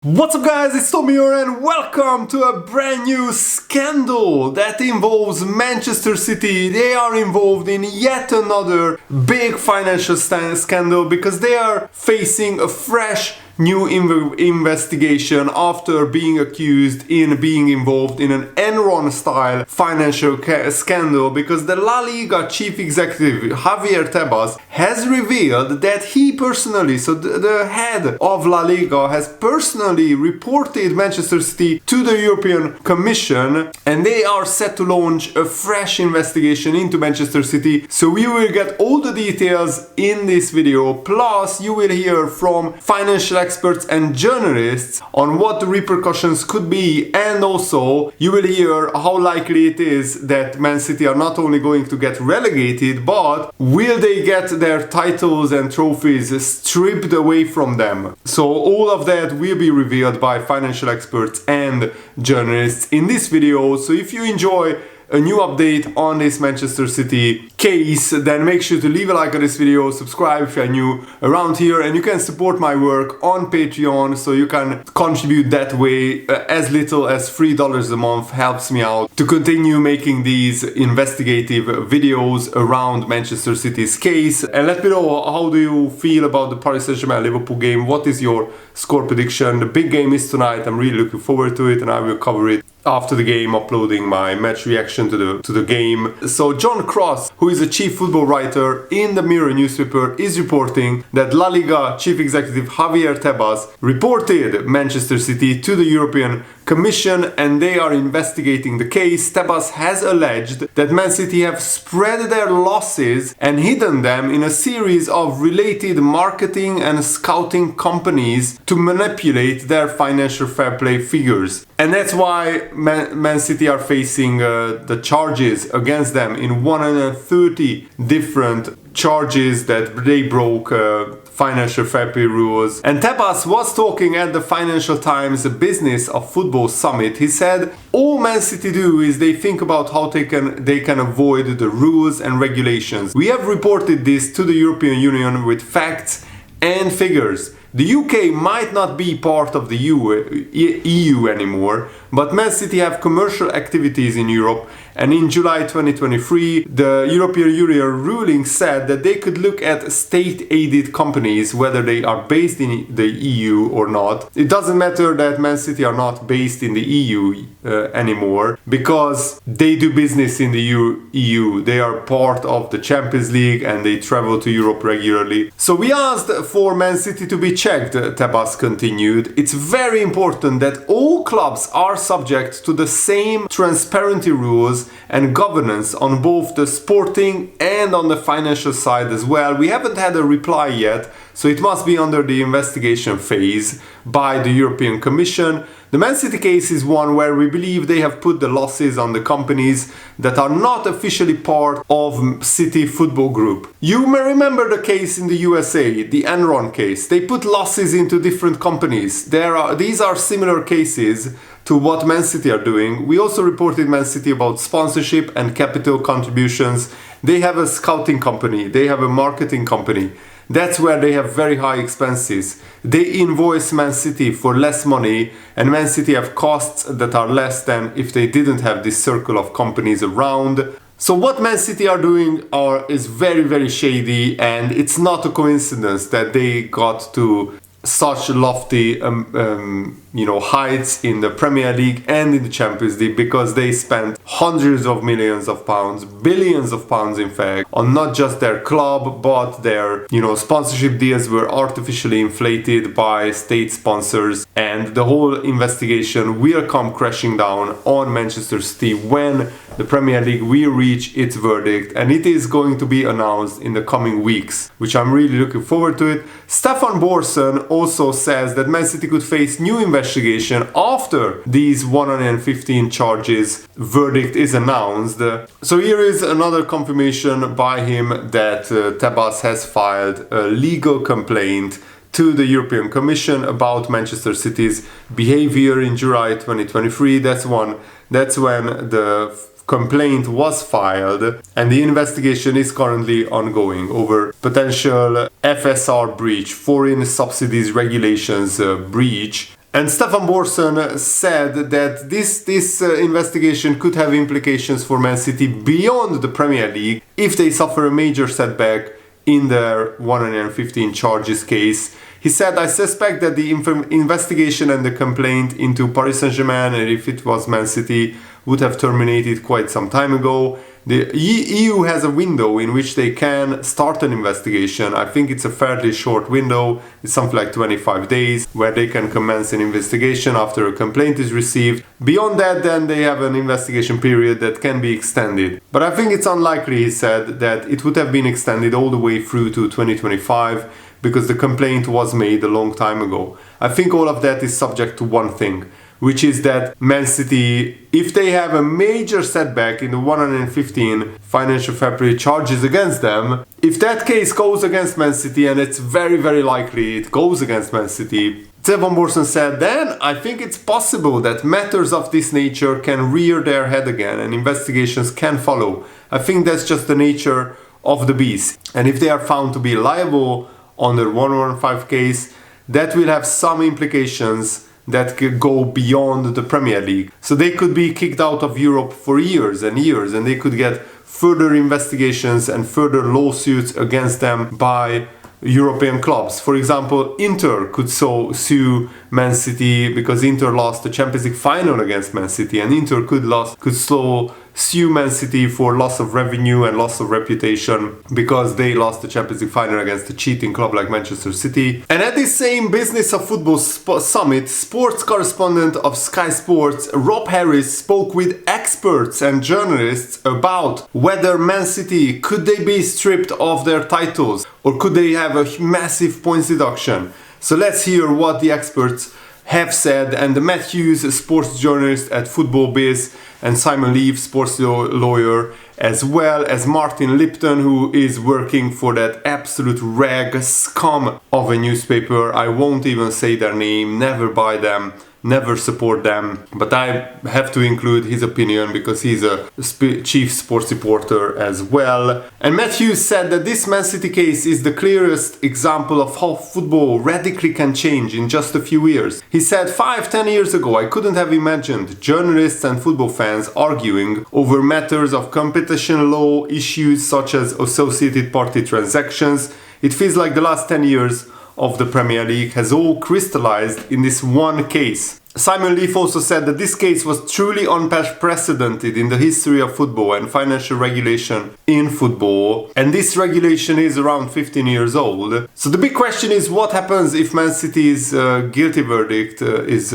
What's up guys, it's Tommy here and welcome to a brand new scandal that involves Manchester City. They are involved in yet another big financial scandal because they are facing a fresh new investigation after being accused in being involved in an Enron style financial scandal, because the La Liga chief executive Javier Tebas has revealed that he personally, so the head of La Liga, has personally reported Manchester City to the European Commission, and they are set to launch a fresh investigation into Manchester City. So we will get all the details in this video, plus you will hear from financial experts and journalists on what the repercussions could be, and also you will hear how likely it is that Man City are not only going to get relegated, but will they get their titles and trophies stripped away from them. So all of that will be revealed by financial experts and journalists in this video. So if you enjoy a new update on this Manchester City case, then make sure to leave a like on this video, subscribe if you're new around here, and you can support my work on Patreon, so you can contribute that way. As little as $3 a month helps me out to continue making these investigative videos around Manchester City's case. And let me know, how do you feel about the Paris Saint-Germain Liverpool game? What is your score prediction? The big game is tonight. I'm really looking forward to it, and I will cover it after the game, uploading my match reaction to the game. So John Cross, who is a chief football writer in the Mirror newspaper, is reporting that La Liga chief executive Javier Tebas reported Manchester City to the European Commission, and they are investigating the case. Tebas has alleged that Man City have spread their losses and hidden them in a series of related marketing and scouting companies to manipulate their financial fair play figures. And that's why Man City are facing the charges against them in 130 different charges that they broke financial fair play rules. And Tebas was talking at the Financial Times Business of Football Summit. He said all Man City do is they think about how they can avoid the rules and regulations. We have reported this to the European Union with facts and figures. The UK might not be part of the EU anymore, but Man City have commercial activities in Europe, and in July 2023, the European Union ruling said that they could look at state-aided companies, whether they are based in the EU or not. It doesn't matter that Man City are not based in the EU anymore, because they do business in the EU. They are part of the Champions League and they travel to Europe regularly. So we asked for Man City to be checked, Tebas continued. It's very important that all clubs are subject to the same transparency rules and governance on both the sporting and on the financial side as well. We haven't had a reply yet, so it must be under the investigation phase by the European Commission. The Man City case is one where we believe they have put the losses on the companies that are not officially part of City Football Group. You may remember the case in the USA, the Enron case. They put losses into different companies. These are similar cases to what Man City are doing. We also reported Man City about sponsorship and capital contributions. They have a scouting company, they have a marketing company. That's where they have very high expenses. They invoice Man City for less money, and Man City have costs that are less than if they didn't have this circle of companies around. So what Man City are doing is very, very shady, and it's not a coincidence that they got to such lofty heights in the Premier League and in the Champions League, because they spent hundreds of millions of pounds, billions of pounds in fact, on not just their club, but their sponsorship deals were artificially inflated by state sponsors, and the whole investigation will come crashing down on Manchester City when the Premier League will reach its verdict, and it is going to be announced in the coming weeks, which I'm really looking forward to it. Stefan Borsen also says that Man City could face new investigation after these 115 charges verdict is announced. So here is another confirmation by him that Tebas has filed a legal complaint to the European Commission about Manchester City's behavior in July 2023. That's when the complaint was filed, and the investigation is currently ongoing over potential FSR breach, foreign subsidies regulations breach, And Stefan Borson said that this investigation could have implications for Man City beyond the Premier League if they suffer a major setback in their 115 charges case. He said, I suspect that the investigation and the complaint into Paris Saint-Germain, and if it was Man City, would have terminated quite some time ago. The EU has a window in which they can start an investigation. I think it's a fairly short window. It's something like 25 days where they can commence an investigation after a complaint is received. Beyond that, then they have an investigation period that can be extended. But I think it's unlikely, he said, that it would have been extended all the way through to 2025 because the complaint was made a long time ago. I think all of that is subject to one thing, which is that Man City, if they have a major setback in the 115 financial fair play charges against them, if that case goes against Man City, and it's very, very likely it goes against Man City, Stefan Borson said, then I think it's possible that matters of this nature can rear their head again and investigations can follow. I think that's just the nature of the beast. And if they are found to be liable on the 115 case, that will have some implications that could go beyond the Premier League. So they could be kicked out of Europe for years and years, and they could get further investigations and further lawsuits against them by European clubs. For example, Inter could sue Man City because Inter lost the Champions League final against Man City, and Inter could sue Man City for loss of revenue and loss of reputation because they lost the Champions League final against a cheating club like Manchester City. And at this same Business of Football summit, sports correspondent of Sky Sports Rob Harris spoke with experts and journalists about whether Man City, could they be stripped of their titles or could they have a massive points deduction. So let's hear what the experts have said, and Matt Hughes, a sports journalist at Football Biz, and Simon Leaf, sports lawyer, as well as Martin Lipton, who is working for that absolute rag scum of a newspaper. I won't even say their name, never buy them, never support them, but I have to include his opinion because he's a chief sports reporter as well. And Matt Hughes said that this Man City case is the clearest example of how football radically can change in just a few years. He said 5-10 years ago I couldn't have imagined journalists and football fans arguing over matters of competition law, issues such as associated party transactions. It feels like the last 10 years of the Premier League has all crystallized in this one case. Simon Leaf also said that this case was truly unprecedented in the history of football and financial regulation in football, and this regulation is around 15 years old. So the big question is, what happens if Man City's guilty verdict is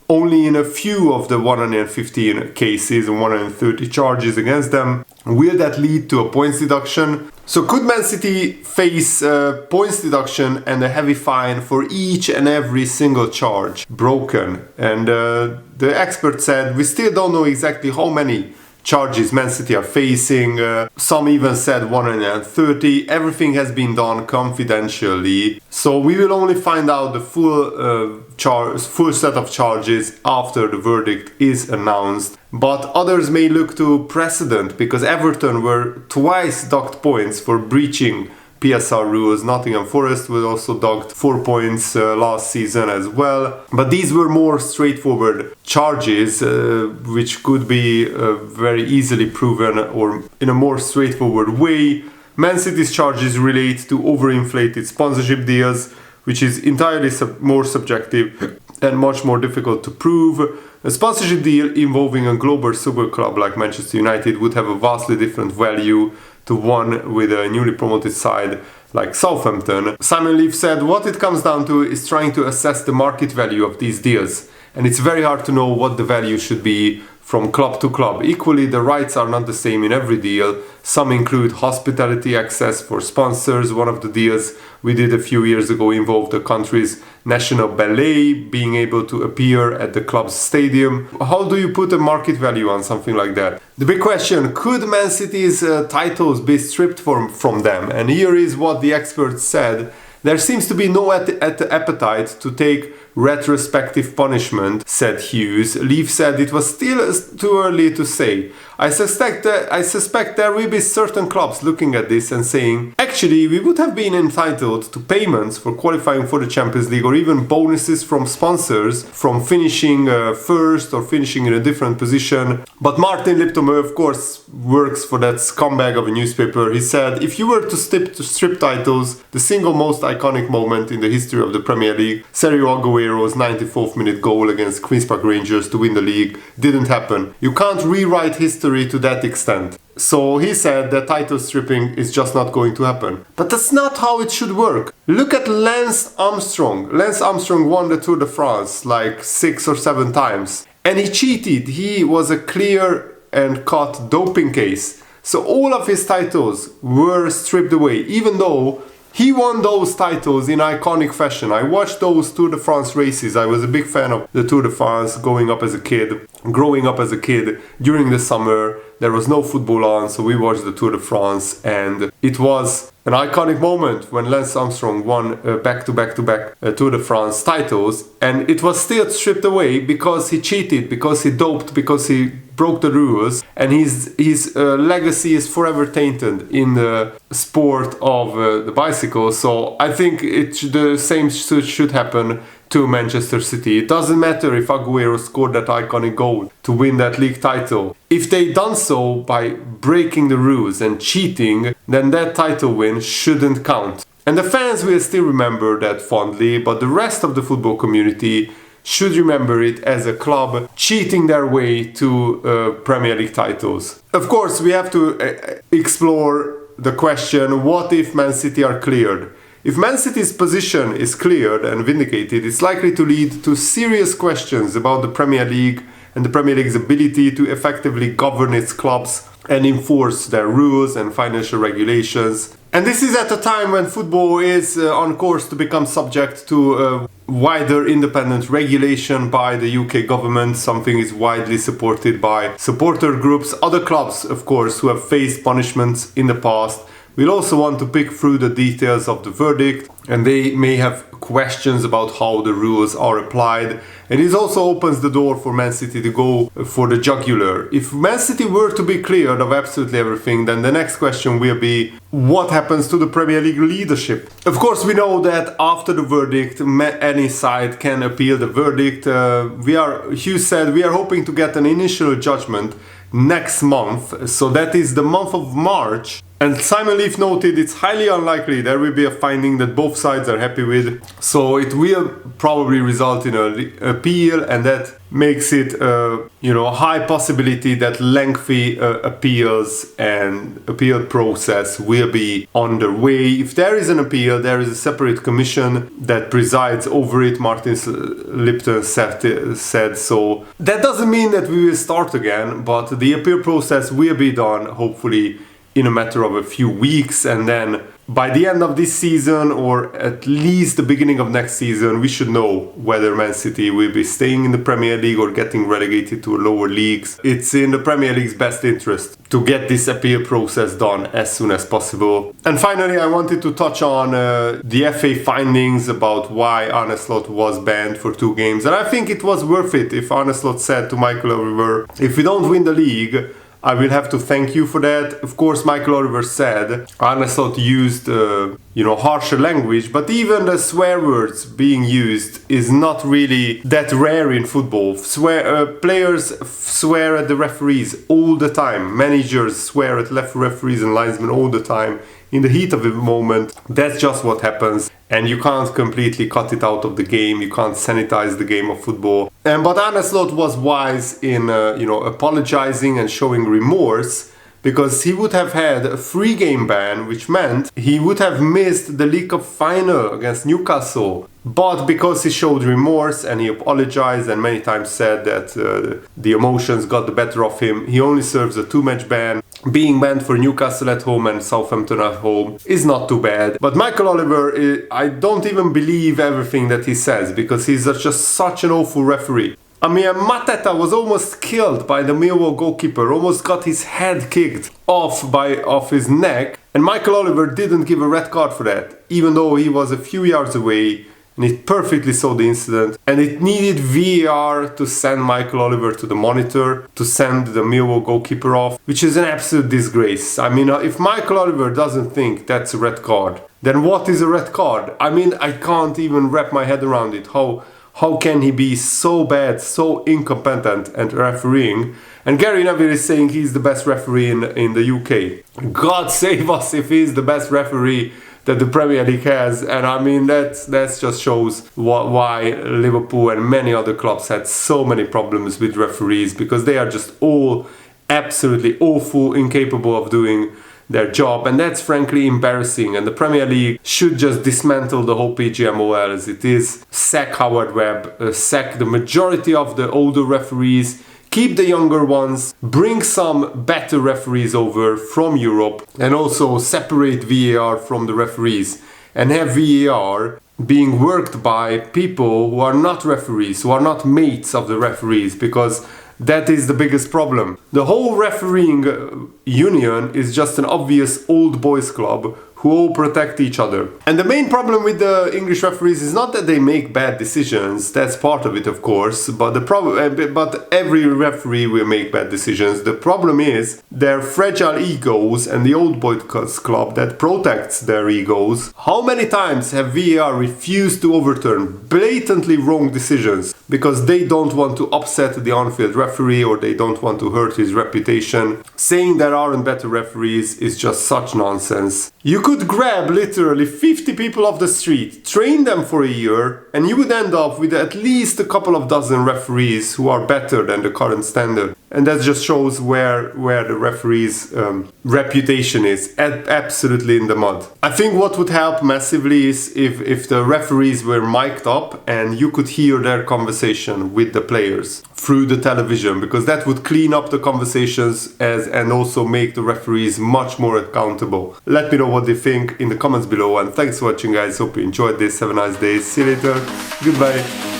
only in a few of the 115 cases and 130 charges against them? Will that lead to a points deduction? So could Man City face points deduction and a heavy fine for each and every single charge broken? And the expert said, we still don't know exactly how many charges Man City are facing. Some even said 130. Everything has been done confidentially. So we will only find out the full set of charges after the verdict is announced. But others may look to precedent because Everton were twice docked points for breaching PSR rules. Nottingham Forest was also docked 4 points last season as well. But these were more straightforward charges which could be very easily proven or in a more straightforward way. Man City's charges relate to overinflated sponsorship deals, which is entirely more subjective and much more difficult to prove. A sponsorship deal involving a global super club like Manchester United would have a vastly different value to one with a newly promoted side like Southampton. Simon Leaf said, what it comes down to is trying to assess the market value of these deals. And it's very hard to know what the value should be from club to club. Equally, the rights are not the same in every deal. Some include hospitality access for sponsors. One of the deals we did a few years ago involved the country's national ballet being able to appear at the club's stadium. How do you put a market value on something like that? The big question, could Man City's titles be stripped from them? And here is what the experts said. There seems to be no appetite to take retrospective punishment, said Hughes. Leaf said it was still too early to say. I suspect there will be certain clubs looking at this and saying, actually, we would have been entitled to payments for qualifying for the Champions League or even bonuses from sponsors from finishing first or finishing in a different position. But Martin Lipton, of course, works for that scumbag of a newspaper. He said, if you were to strip titles, the single most iconic moment in the history of the Premier League, Sergio Aguero's 94th minute goal against Queen's Park Rangers to win the league, didn't happen. You can't rewrite history to that extent. So he said that title stripping is just not going to happen. But that's not how it should work. Look at Lance Armstrong. Lance Armstrong won the Tour de France like 6 or 7 times. And he cheated. He was a clear and cut doping case. So all of his titles were stripped away, even though he won those titles in iconic fashion. I watched those Tour de France races. I was a big fan of the Tour de France growing up as a kid. During the summer, there was no football on, so we watched the Tour de France, and it was an iconic moment when Lance Armstrong won back-to-back Tour de France titles, and it was still stripped away because he cheated, because he doped, because he broke the rules, and his legacy is forever tainted in the sport of the bicycle. So I think the same should happen to Manchester City. It doesn't matter if Aguero scored that iconic goal to win that league title. If they done so by breaking the rules and cheating, then that title win shouldn't count. And the fans will still remember that fondly, but the rest of the football community should remember it as a club cheating their way to Premier League titles. Of course, we have to explore the question, what if Man City are cleared? If Man City's position is cleared and vindicated, it's likely to lead to serious questions about the Premier League and the Premier League's ability to effectively govern its clubs and enforce their rules and financial regulations. And this is at a time when football is on course to become subject to wider independent regulation by the UK government. Something is widely supported by supporter groups. Other clubs, of course, who have faced punishments in the past we'll also want to pick through the details of the verdict, and they may have questions about how the rules are applied. And it also opens the door for Man City to go for the jugular. If Man City were to be cleared of absolutely everything, then the next question will be, what happens to the Premier League leadership? Of course, we know that after the verdict, any side can appeal the verdict. Hughes said, we are hoping to get an initial judgment next month, so that is the month of March. And Simon Leaf noted it's highly unlikely there will be a finding that both sides are happy with, so it will probably result in an appeal, and that makes it a high possibility that lengthy appeals and appeal process will be underway. If there is an appeal, there is a separate commission that presides over it, Martin Lipton said so. That doesn't mean that we will start again, but the appeal process will be done hopefully in a matter of a few weeks, and then by the end of this season, or at least the beginning of next season, we should know whether Man City will be staying in the Premier League or getting relegated to lower leagues. It's in the Premier League's best interest to get this appeal process done as soon as possible. And finally, I wanted to touch on the FA findings about why Arne Slot was banned for 2 games. And I think it was worth it if Arne Slot said to Michael Oliver, if we don't win the league, I will have to thank you for that. Of course, Michael Oliver said Arne Slot used harsher language, but even the swear words being used is not really that rare in football. Players swear at the referees all the time. Managers swear at referees and linesmen all the time. In the heat of the moment, that's just what happens, and you can't completely cut it out of the game. You can't sanitize the game of football. But Arne Slot was wise in apologizing and showing remorse, because he would have had a 3-game ban, which meant he would have missed the League Cup final against Newcastle. But because he showed remorse and he apologized and many times said that the emotions got the better of him, he only serves a 2-match ban. Being banned for Newcastle at home and Southampton at home is not too bad. But Michael Oliver, I don't even believe everything that he says, because he's just such an awful referee. I mean, Mateta was almost killed by the Millwall goalkeeper, almost got his head kicked off his neck, and Michael Oliver didn't give a red card for that, even though he was a few yards away and it perfectly saw the incident, and it needed VAR to send Michael Oliver to the monitor, to send the Millwall goalkeeper off, which is an absolute disgrace. I mean, if Michael Oliver doesn't think that's a red card, then what is a red card? I mean, I can't even wrap my head around it. How can he be so bad, so incompetent at refereeing? And Gary Neville is saying he's the best referee in the UK. God save us if he's the best referee that the Premier League has. And I mean, that just shows why Liverpool and many other clubs had so many problems with referees, because they are just all absolutely awful, incapable of doing their job, and that's frankly embarrassing. And the Premier League should just dismantle the whole PGMOL as it is, sack Howard Webb, sack the majority of the older referees, keep the younger ones, bring some better referees over from Europe, and also separate VAR from the referees and have VAR being worked by people who are not referees, who are not mates of the referees, because that is the biggest problem. The whole refereeing union is just an obvious old boys club who all protect each other. And the main problem with the English referees is not that they make bad decisions, that's part of it of course, but every referee will make bad decisions. The problem is their fragile egos and the old boys club that protects their egos. How many times have VAR refused to overturn blatantly wrong decisions because they don't want to upset the on-field referee or they don't want to hurt his reputation? Saying there aren't better referees is just such nonsense. You could grab literally 50 people off the street, train them for a year, and you would end up with at least a couple of dozen referees who are better than the current standard. And that just shows where the referee's reputation is absolutely in the mud. I think what would help massively is if the referees were mic'd up and you could hear their conversation with the players through the television, because that would clean up the conversations and also make the referees much more accountable. Let me know what you think in the comments below, and thanks for watching guys. Hope you enjoyed this. Have a nice day. See you later. Goodbye.